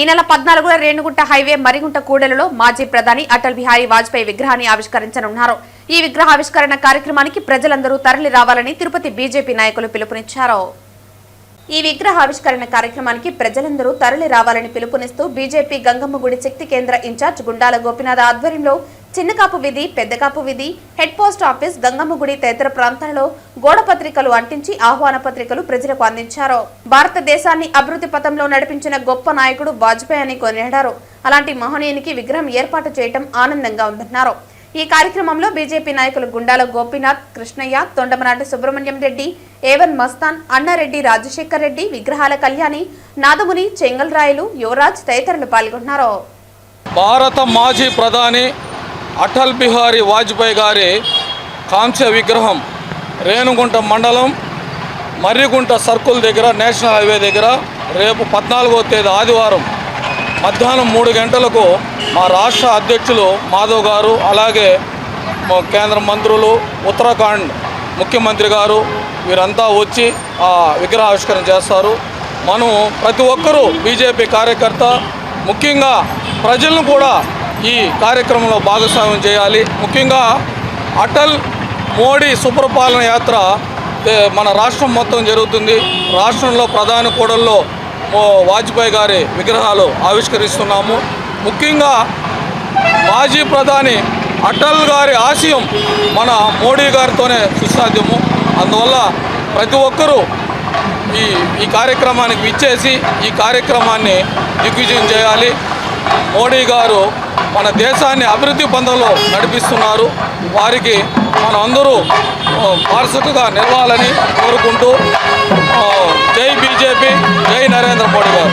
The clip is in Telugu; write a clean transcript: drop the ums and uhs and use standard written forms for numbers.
ఈ నెల 14న రేణుగుంట హైవే మరిగుంట కూడలిలో మాజీ ప్రధాని అటల్ బిహారీ వాజ్పేయి విగ్రహాన్ని ఆవిష్కరించనున్నారు. ఈ విగ్రహ ఆవిష్కరణ కార్యక్రమానికి ప్రజలందరూ తరలి రావాలని తిరుపతి బీజేపీ నాయకులు పిలుపునిచ్చారు. ఈ విగ్రహ ఆవిష్కరణ కార్యక్రమానికి ప్రజలందరూ తరలి రావాలని పిలుపునిస్తూ బీజేపీ గంగమ్మగుడి శక్తి కేంద్ర ఇన్ఛార్జ్ గుండాల గోపినాథ్ ఆధ్వర్యంలో చిన్నకాపు వీధి, పెద్దకాపు వీధి, హెడ్ పోస్ట్ ఆఫీస్, గంగమ్మగుడి తదితర ప్రాంతాలలో గోడ పత్రికలు అంటించి ఆహ్వాన పత్రికలు ప్రజలకు అందించారు. భారతదేశాన్ని అభివృద్ధి పథంలో నడిపించిన గొప్ప నాయకుడు వాజ్పేయి అని కొనియాడారు. అలాంటి మహనీయునికి విగ్రహం ఏర్పాటు చేయడం ఆనందంగా ఉందన్నారు. ఈ కార్యక్రమంలో బీజేపీ నాయకులు గుండాల గోపీనాథ్, కృష్ణయ్య, తొండమనాటి సుబ్రహ్మణ్యం రెడ్డి, ఏవన్ మస్తాన్, అన్నారెడ్డి, రాజశేఖర్ రెడ్డి, విగ్రహాల కళ్యాణి, నాదముని, చెంగల్ రాయలు, యువరాజ్ తదితరులు పాల్గొన్నారు. భారత మాజీ ప్రధాని అటల్ బిహారీ వాజ్పేయి గారి కాంస్య విగ్రహం రేణుగుంట మండలం మర్రిగుంట సర్కిల్ దగ్గర నేషనల్ హైవే దగ్గర రేపు 14వ తేదీ ఆదివారం మధ్యాహ్నం 3 గంటలకు మా రాష్ట్ర అధ్యక్షులు మాధవ్ గారు, అలాగే కేంద్ర మంత్రులు, ఉత్తరాఖండ్ ముఖ్యమంత్రి గారు వీరంతా వచ్చి ఆ విగ్రహావిష్కరణ చేస్తారు. మనం ప్రతి ఒక్కరూ బీజేపీ కార్యకర్త, ముఖ్యంగా ప్రజలను కూడా ఈ కార్యక్రమంలో భాగస్వామ్యం చేయాలి. ముఖ్యంగా అటల్ మోడీ సుపరిపాలన యాత్ర మన రాష్ట్రం మొత్తం జరుగుతుంది. రాష్ట్రంలో ప్రధాన కూడల్లో వాజ్పేయి గారి విగ్రహాలు ఆవిష్కరిస్తున్నాము. ముఖ్యంగా మాజీ ప్రధాని అటల్ గారి ఆశయం మన మోడీ గారితోనే సుసాధ్యము. అందువల్ల ప్రతి ఒక్కరూ ఈ కార్యక్రమానికి విచ్చేసి ఈ కార్యక్రమాన్ని దిగ్విజయం చేయాలి. మోడీ గారు మన దేశాన్ని అభివృద్ధి పంథంలో నడిపిస్తున్నారు. వారికి మనం అందరూ వారసత్తుగా నిలవాలని కోరుకుంటూ జై బీజేపీ, జై నరేంద్ర మోడీ గారు.